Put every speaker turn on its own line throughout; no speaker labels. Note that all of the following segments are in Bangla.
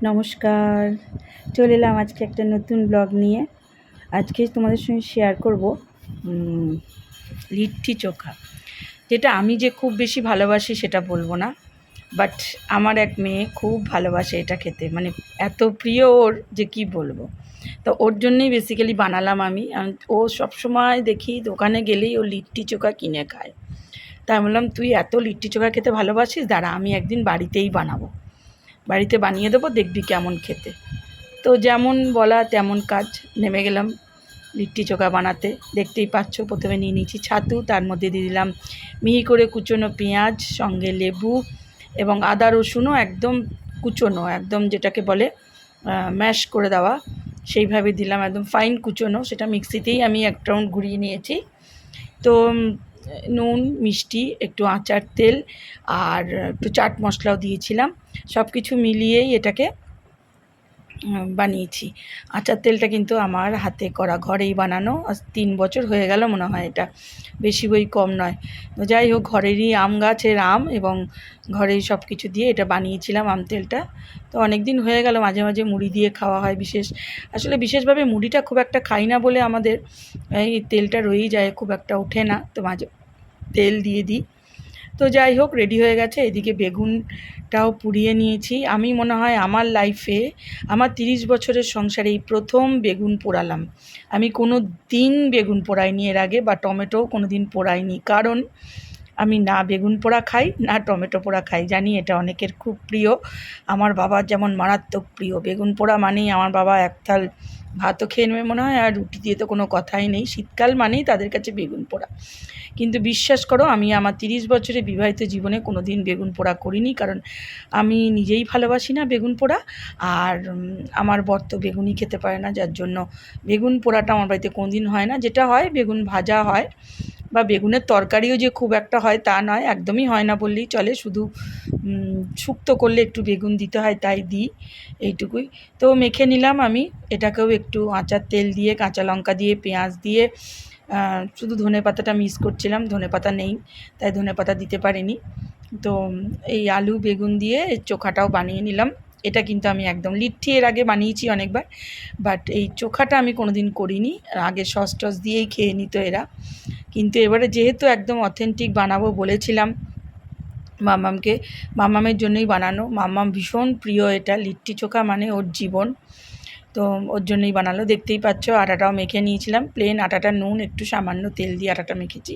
নমস্কার, চলে এলাম আজকে একটা নতুন ব্লগ নিয়ে। আজকে তোমাদের সঙ্গে শেয়ার করব লিট্টি চোখা, যেটা আমি যে খুব বেশি ভালোবাসি সেটা বলবো না, বাট আমার এক মেয়ে খুব ভালোবাসে এটা খেতে, মানে এত প্রিয় ওর যে কি বলবো। তো ওর জন্যই বেসিক্যালি বানালাম আমি। ও সবসময় দেখি দোকানে গেলেই ও লিট্টি চোখা কিনে খায়। তাই বললাম তুই এত লিট্টি চোখা খেতে ভালোবাসিস, দাঁড়া আমি একদিন বাড়িতেই বানাবো, বাড়িতে বানিয়ে দেবো, দেখবি কেমন খেতে। তো যেমন বলা তেমন কাজ, নেমে গেলাম লিট্টি চোখা বানাতে। দেখতেই পাচ্ছ, প্রথমে নিয়ে নিয়েছি ছাতু, তার মধ্যে দিয়ে দিলাম মিহি করে কুচোনো পেঁয়াজ, সঙ্গে লেবু এবং আদা রসুনও একদম কুচোনো, একদম যেটাকে বলে ম্যাশ করে দেওয়া, সেইভাবে দিলাম, একদম ফাইন কুচোনো। সেটা মিক্সিতেই আমি এক রাউন্ড ঘুরিয়ে নিয়েছি। তো নুন, মিষ্টি, একটু আচার তেল আর একটু চাট মশলাও দিয়েছিলাম। সব কিছু মিলিয়েই এটাকে বানিয়েছি। আচার তেলটা কিন্তু আমার হাতে করা, ঘরেই বানানো। আজ 3 বছর হয়ে গেল মনে হয়, এটা বেশি বই কম নয়। তো যাই হোক, ঘরেরই আম গাছের আম এবং ঘরেই সব কিছু দিয়ে এটা বানিয়েছিলাম আম তেলটা। তো অনেক দিন হয়ে গেল, মাঝে মাঝে মুড়ি দিয়ে খাওয়া হয়। আসলে বিশেষভাবে মুড়িটা খুব একটা খাই না বলে আমাদের এই তেলটা রয়েই যায়, খুব একটা ওঠে না, তো মাঝে তেল দিয়ে দিই। তো যাই হোক, রেডি হয়ে গেছে। এদিকে বেগুনটাও পুড়িয়ে নিয়েছি। আমি মনে হয় আমার লাইফে, আমার 30 বছরের সংসারে এই প্রথম বেগুন পোড়ালাম। আমি কোনো দিন বেগুন পোড়াইনি এর আগে, বা টমেটোও কোনো দিন পোড়াইনি, কারণ আমি না বেগুন পোড়া খাই না টমেটো পোড়া খাই। জানি এটা অনেকের খুব প্রিয়, আমার বাবার যেমন মারাত্মক প্রিয়। বেগুন পোড়া মানেই আমার বাবা এক থাল ভাতও খেয়ে নেবে মনে হয়, আর রুটি দিয়ে তো কোনো কথাই নেই। শীতকাল মানেই তাদের কাছে বেগুন পোড়া। কিন্তু বিশ্বাস করো, আমি আমার 30 বছরের বিবাহিত জীবনে কোনো দিন বেগুন পোড়া করিনি, কারণ আমি নিজেই ভালোবাসি না বেগুন পোড়া। আর আমার বর তো বেগুনই খেতে পারে না, যার জন্য বেগুন পোড়াটা আমার বাড়িতে কোনো দিন হয় না। যেটা হয়, বেগুন ভাজা হয়, বা বেগুনের তরকারিও যে খুব একটা হয় তা নয়, একদমই হয় না বললেই চলে। শুধু শুক্তো করলে একটু বেগুন দিতে হয়, তাই দিই, এইটুকুই। তো মেখে নিলাম আমি এটাকেও একটু আচার তেল দিয়ে, কাঁচা লঙ্কা দিয়ে, পেঁয়াজ দিয়ে। শুধু ধনেপাতাটা মিস করছিলাম, ধনেপাতা নেই তাই ধনেপাতা দিতে পারিনি। তো এই আলু বেগুন দিয়ে চোখাটাও বানিয়ে নিলাম। এটা কিন্তু আমি একদম লিট্টি এর আগে বানিয়েছি অনেকবার, বাট এই চোখাটা আমি কোনো দিন করিনি। আগে সস টস দিয়েই খেয়ে নিত এরা, কিন্তু এবারে যেহেতু একদম অথেন্টিক বানাবো বলেছিলাম মাম্মামকে, মাম্মামের জন্যই বানানো। মাম্মাম ভীষণ প্রিয় এটা, লিট্টি চোখা মানে ওর জীবন। তো ওর জন্যই বানালো। দেখতেই পাচ্ছ, আটাটাও মেখে নিয়েছিলাম, প্লেন আটাটা, নুন একটু সামান্য তেল দিয়ে আটাটা মেখেছি,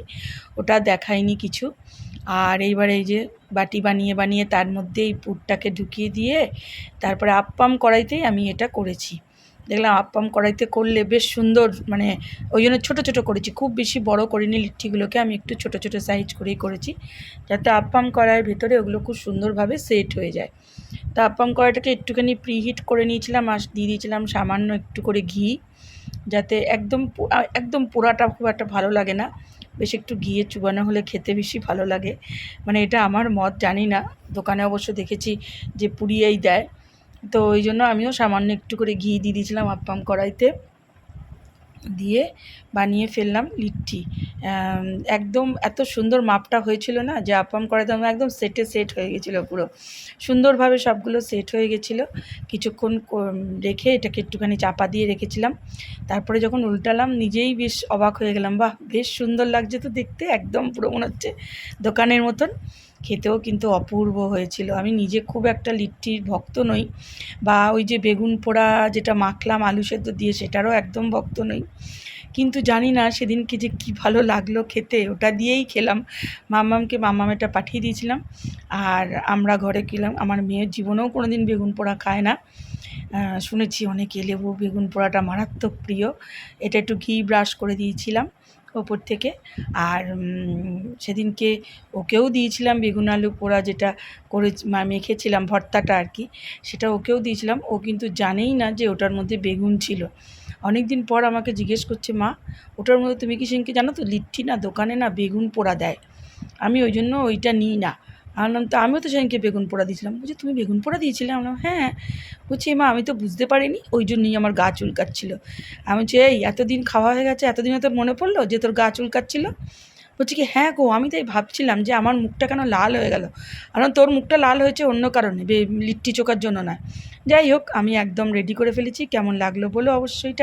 ওটা দেখাইনি কিছু। আর এইবার এই যে বাটি বানিয়ে বানিয়ে তার মধ্যে এই পুরটাকে ঢুকিয়ে দিয়ে, তারপরে আপ্পাম কড়াইতেই আমি এটা করেছি। দেখলাম আপ্পাম কড়াইতে করলে বেশ সুন্দর, মানে ওই জন্য ছোটো ছোটো করেছি, খুব বেশি বড় করিনি। লিট্টিগুলোকে আমি একটু ছোটো ছোটো সাইজ করেই করেছি, যাতে আপ্পাম কড়াইয়ের ভেতরে ওগুলো খুব সুন্দরভাবে সেট হয়ে যায়। তা আপ্পাম কড়াইটাকে একটুখানি প্রিহিট করে নিয়েছিলাম, আর দিয়ে দিয়েছিলাম সামান্য একটু করে ঘি, যাতে একদম পোড়াটা খুব একটা ভালো লাগে না, বেশ একটু ঘিয়ে চুবানো হলে খেতে বেশি ভালো লাগে। মানে এটা আমার মত, জানি না, দোকানে অবশ্য দেখেছি যে পুড়িয়েই দেয়। তো ওই জন্য আমিও সামান্য একটু করে ঘি দিয়ে দিয়েছিলাম আপ্পাম কড়াইতে, দিয়ে বানিয়ে ফেললাম লিট্টি। একদম এত সুন্দর মাপটা হয়েছিল না, যে আপ্পাম করাতে আমার একদম সেট হয়ে গেছিলো, পুরো সুন্দরভাবে সবগুলো সেট হয়ে গেছিলো। কিছুক্ষণ রেখে এটাকে একটুখানি চাপা দিয়ে রেখেছিলাম। তারপরে যখন উল্টালাম, নিজেই বেশ অবাক হয়ে গেলাম, বাহ বেশ সুন্দর লাগছে তো দেখতে, একদম পুরো মনে হচ্ছে দোকানের মতন। খেতেও কিন্তু অপূর্ব হয়েছিল। আমি নিজে খুব একটা লিট্টির ভক্ত নই, বা ওই যে বেগুন পোড়া যেটা মাখলাম আলু সেদ্ধ দিয়ে, সেটারও একদম ভক্ত নই। কিন্তু জানি না সেদিনকে যে কী ভালো লাগলো খেতে, ওটা দিয়েই খেলাম। মাম্মামটা পাঠিয়ে দিয়েছিলাম, আর আমরা ঘরে খেলাম। আমার মেয়ের জীবনেও কোনো দিন বেগুন পোড়া খায় না। শুনেছি অনেকে লেবু বেগুন পোড়াটা মারাত্মক প্রিয়। এটা একটু ঘি ব্রাশ করে দিয়েছিলাম ওপর থেকে। আর সেদিনকে ওকেও দিয়েছিলাম বেগুন আলু পোড়া, যেটা করে মেখেছিলাম ভর্তাটা আর কি, সেটা ওকেও দিয়েছিলাম। ও কিন্তু জানেই না যে ওটার মধ্যে বেগুন ছিল। অনেক দিন পর আমাকে জিজ্ঞেস করছে, মা ওটার মধ্যে তুমি কি সেদিনকে জানো তো লিট্টি না দোকানে না বেগুন পোড়া দেয়, আমি ওই জন্য ওইটা নিই না। বললাম তো আমিও তো সেদিনকে বেগুন পোড়া দিয়েছিলাম। বলছি তুমি বেগুন পোড়া দিয়েছিলে? আমি বললাম হ্যাঁ। বলছি মা আমি তো বুঝতে পারিনি, ওই জন্যই আমার গা চুলকাচ্ছিলো। আমি বলছি এই এতদিন খাওয়া হয়ে গেছে, এতদিনে তোর মনে পড়লো যে তোর গা চুলকাচ্ছিলো? বলছি কি হ্যাঁ গো, আমি তাই ভাবছিলাম যে আমার মুখটা কেন লাল হয়ে গেল। কারণ তোর মুখটা লাল হয়েছে অন্য কারণে, লিট্টি চোখার জন্য নয়। যাই হোক, আমি একদম রেডি করে ফেলেছি। কেমন লাগলো বলো অবশ্যই।